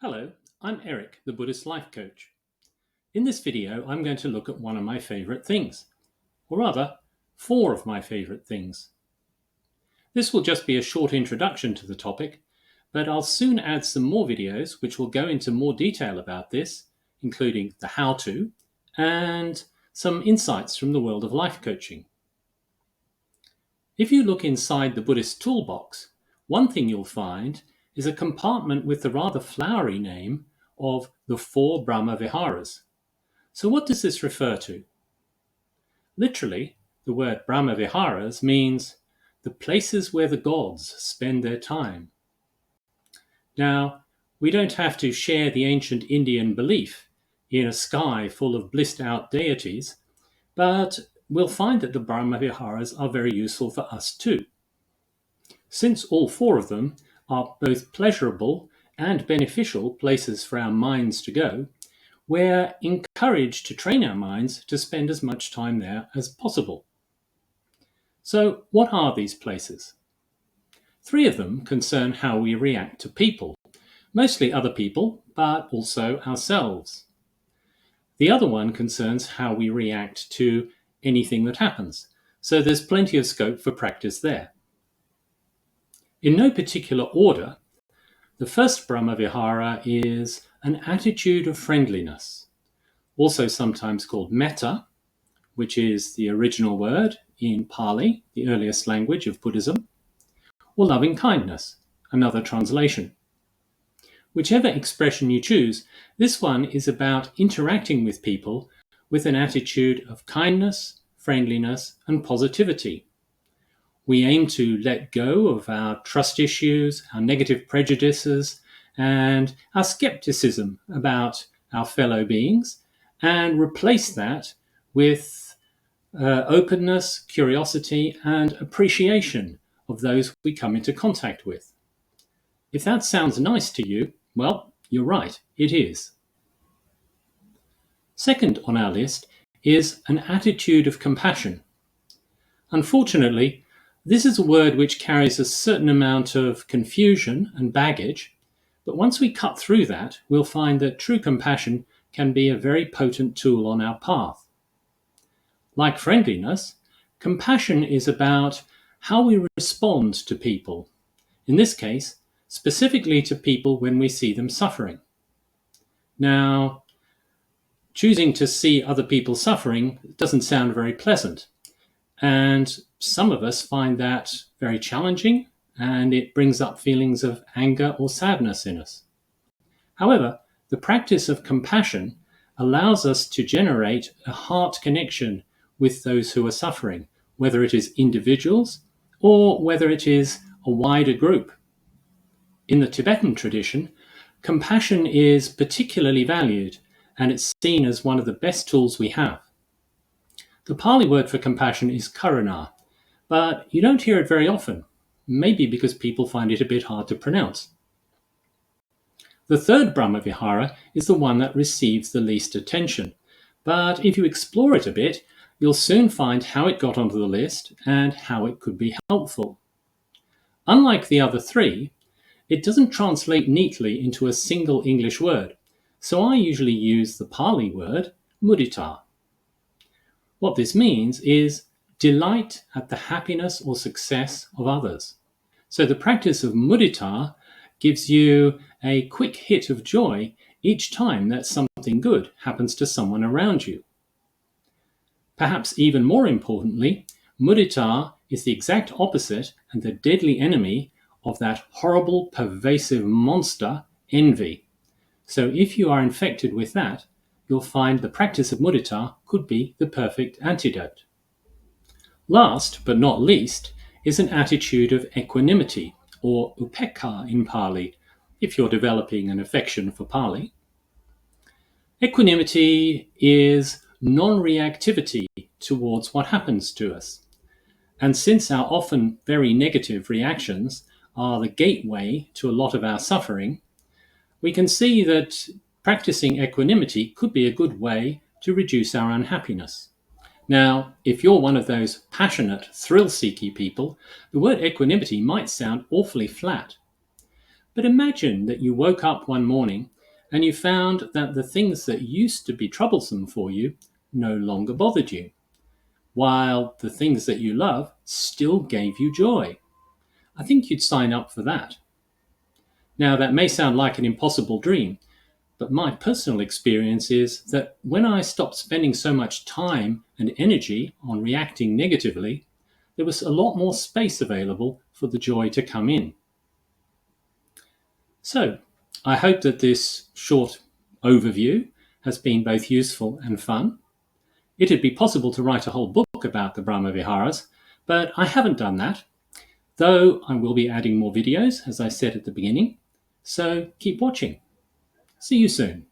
Hello, I'm Eric, the Buddhist life coach. In this video, I'm going to look at one of my favorite things, or rather, four of my favorite things. This will just be a short introduction to the topic, but I'll soon add some more videos which will go into more detail about this, including the how-to and some insights from the world of life coaching. If you look inside the Buddhist toolbox, one thing you'll find is a compartment with the rather flowery name of the four Brahma Viharas. So what does this refer to? Literally, the word Brahma Viharas means the places where the gods spend their time. Now, we don't have to share the ancient Indian belief in a sky full of blissed out deities, but we'll find that the Brahma Viharas are very useful for us too. Since all four of them are both pleasurable and beneficial places for our minds to go, we're encouraged to train our minds to spend as much time there as possible. So, what are these places? Three of them concern how we react to people, mostly other people, but also ourselves. The other one concerns how we react to anything that happens, so there's plenty of scope for practice there. In no particular order, the first Brahma Vihara is an attitude of friendliness, also sometimes called metta, which is the original word in Pali, the earliest language of Buddhism, or loving kindness, another translation. Whichever expression you choose, this one is about interacting with people with an attitude of kindness, friendliness, and positivity. We aim to let go of our trust issues, our negative prejudices, and our skepticism about our fellow beings, and replace that with openness, curiosity, and appreciation of those we come into contact with. If that sounds nice to you, well, you're right, it is. Second on our list is an attitude of compassion. Unfortunately, this is a word which carries a certain amount of confusion and baggage, but once we cut through that, we'll find that true compassion can be a very potent tool on our path. Like friendliness, compassion is about how we respond to people. In this case, specifically to people when we see them suffering. Now, choosing to see other people suffering doesn't sound very pleasant, and some of us find that very challenging, and it brings up feelings of anger or sadness in us. However, the practice of compassion allows us to generate a heart connection with those who are suffering, whether it is individuals or whether it is a wider group. In the Tibetan tradition, compassion is particularly valued, and it's seen as one of the best tools we have. The Pali word for compassion is karuna, but you don't hear it very often, maybe because people find it a bit hard to pronounce. The third Brahma Vihara is the one that receives the least attention, but if you explore it a bit, you'll soon find how it got onto the list and how it could be helpful. Unlike the other three, it doesn't translate neatly into a single English word, so I usually use the Pali word mudita. What this means is delight at the happiness or success of others. So the practice of mudita gives you a quick hit of joy each time that something good happens to someone around you. Perhaps even more importantly, mudita is the exact opposite and the deadly enemy of that horrible, pervasive monster, envy. So if you are infected with that, you'll find the practice of mudita could be the perfect antidote. Last but not least is an attitude of equanimity, or upekkha in Pali, if you're developing an affection for Pali. Equanimity is non-reactivity towards what happens to us. And since our often very negative reactions are the gateway to a lot of our suffering, we can see that practicing equanimity could be a good way to reduce our unhappiness. Now, if you're one of those passionate, thrill-seeky people, the word equanimity might sound awfully flat. But imagine that you woke up one morning and you found that the things that used to be troublesome for you no longer bothered you, while the things that you love still gave you joy. I think you'd sign up for that. Now, that may sound like an impossible dream, but my personal experience is that when I stopped spending so much time and energy on reacting negatively, there was a lot more space available for the joy to come in. So, I hope that this short overview has been both useful and fun. It'd be possible to write a whole book about the Brahma Viharas, but I haven't done that, though I will be adding more videos, as I said at the beginning. So keep watching. See you soon.